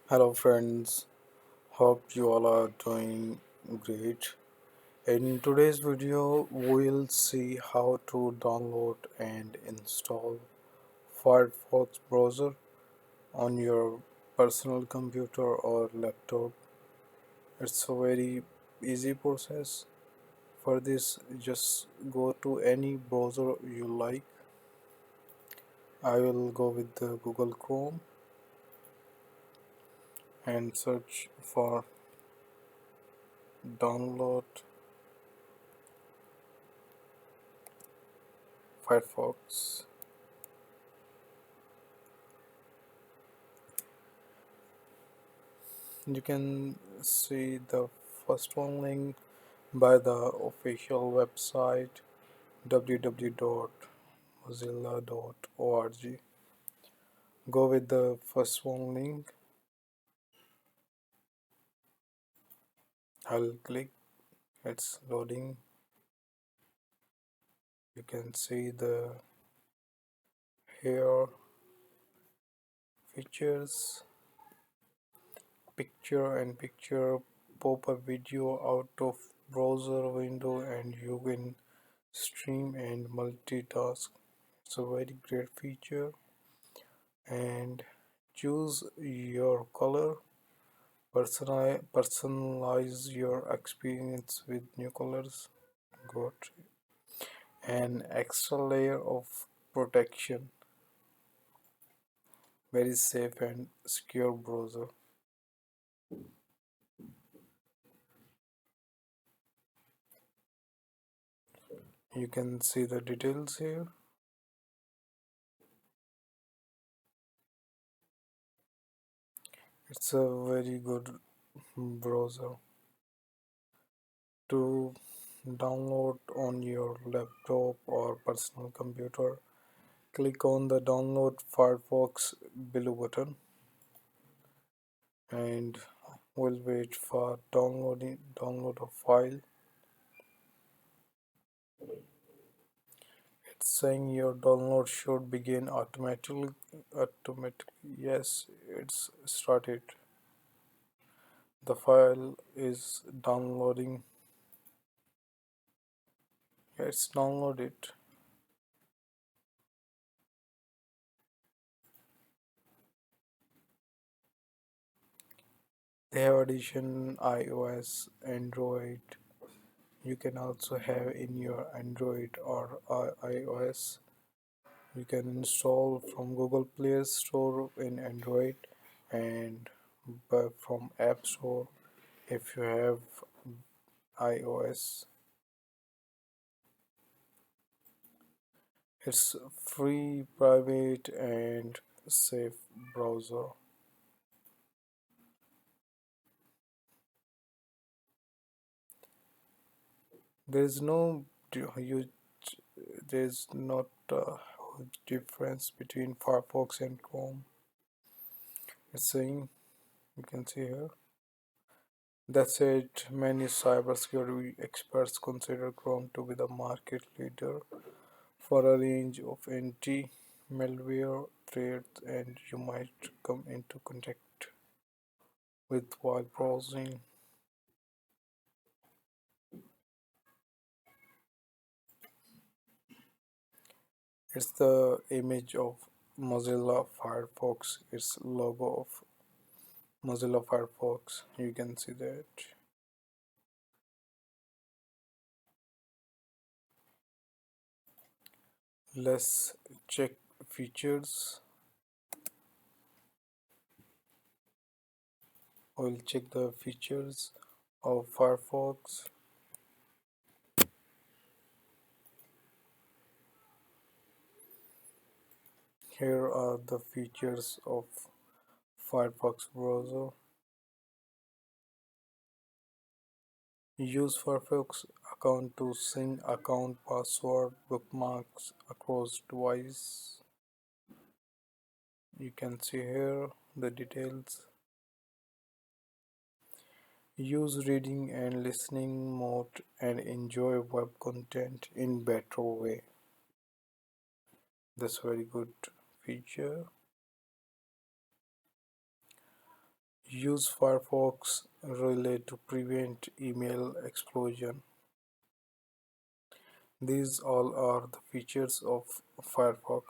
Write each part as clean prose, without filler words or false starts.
Hello friends, hope you all are doing great. In today's video, we'll see how to download and install Firefox browser on your personal computer or laptop. It's a very easy process. For this, just go to any browser you like. I will go with the Google Chrome and search for download Firefox. You can see the first one link by the official website www.mozilla.org. Go with the first one link. I'll click. It's loading. You can see the here features, picture and picture pop up video out of browser window, and you can stream and multitask. It's a very great feature. And choose your color, personalize your experience with new colors. Got an extra layer of protection, very safe and secure browser. You can see the details here. It's a very good browser to download on your laptop or personal computer. Click on the download Firefox below button and we'll wait for download a file. It's saying your download should begin automatically. Yes, it's started. The file is downloading. Yeah, it's downloaded. They have addition iOS, Android. You can also have in your Android or iOS. You can install from Google Play Store in Android and from App Store if you have iOS. It's free, private, and safe browser. There's no huge, there's not a huge difference between Firefox and Chrome. It's saying you can see here. That said, many cybersecurity experts consider Chrome to be the market leader for a range of anti-malware threats, and you might come into contact with while browsing. It's the image of Mozilla Firefox. It's logo of Mozilla Firefox. You can see that. Let's check features. We'll check the features of Firefox. Here are the features of Firefox browser. Use Firefox account to sync account password bookmarks across device. You can see here the details. Use reading and listening mode and enjoy web content in better way. That's very good feature. Use Firefox relay to prevent email explosion. These all are the features of Firefox.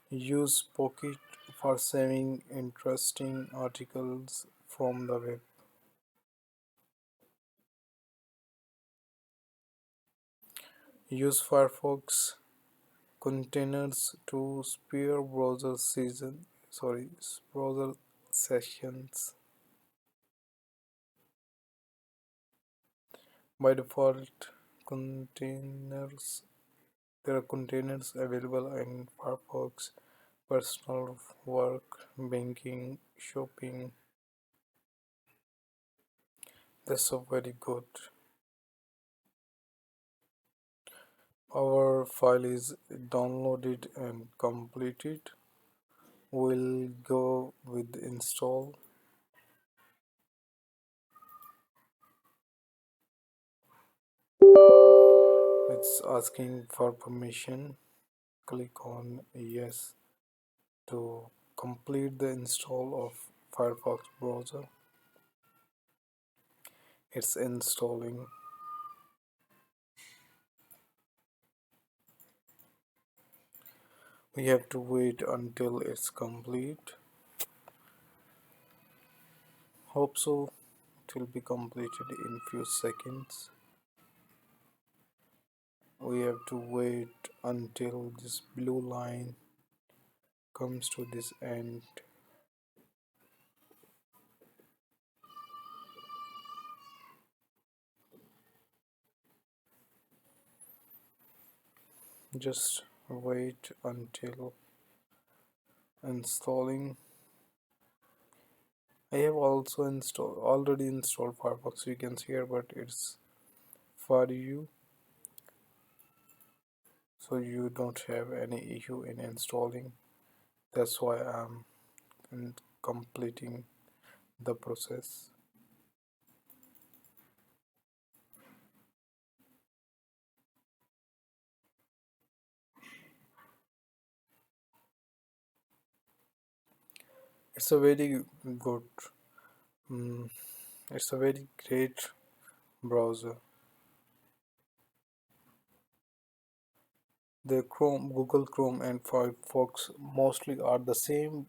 Use Pocket for saving interesting articles from the web. Use Firefox containers to spare browser sessions. By default, containers there are containers available in Firefox, personal, work, banking, shopping. That's so very good. Our file is downloaded and completed. We'll go with install. It's asking for permission. Click on yes to complete the install of Firefox browser. It's installing. We have to wait until it's complete. Hope so. It will be completed in few seconds. We have to wait until this blue line comes to this end. Just wait until installing. I have also already installed Firefox, you can see here, but it's for you, so you don't have any issue in installing. That's why I'm completing the process. It's a very good, mm, it's a very great browser. The Google Chrome and Firefox mostly are the same,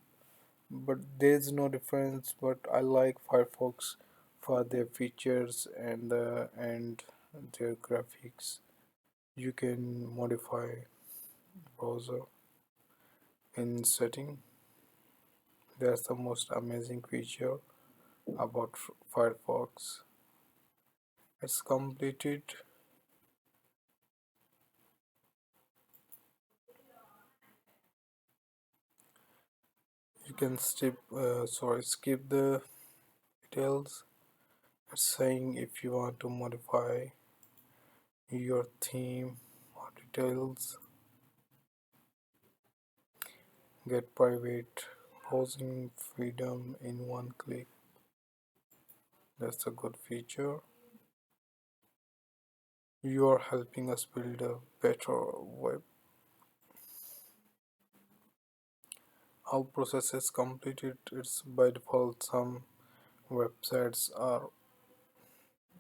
but there is no difference. But I like Firefox for their features and their graphics. You can modify browser in setting. That's the most amazing feature about Firefox. It's completed. You can skip the details. It's saying if you want to modify your theme or details, get private browsing freedom in one click. That's a good feature. You are helping us build a better web. All processes completed. It's by default. Some websites are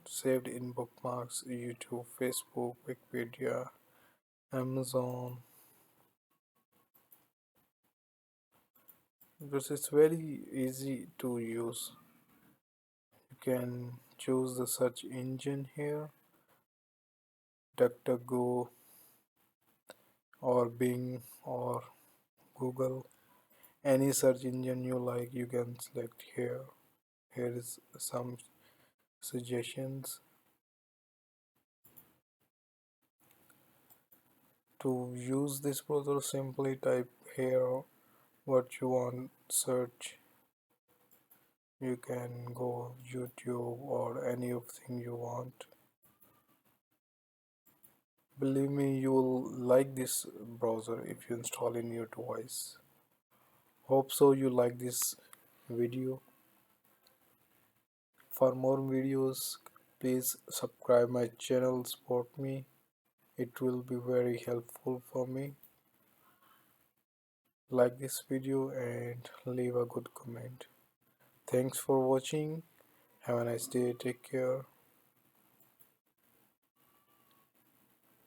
saved in bookmarks: YouTube, Facebook, Wikipedia, Amazon. Because it's very easy to use. You can choose the search engine here, DuckDuckGo or Bing or Google. Any search engine you like, you can select here. Here is some suggestions. To use this browser, simply type here what you want search. You can go YouTube or anything you want. Believe me, you will like this browser if you install in your device. Hope so you like this video. For more videos, please subscribe my channel, support me. It will be very helpful for me. Like this video and leave a good comment. Thanks for watching. Have a nice day. Take care.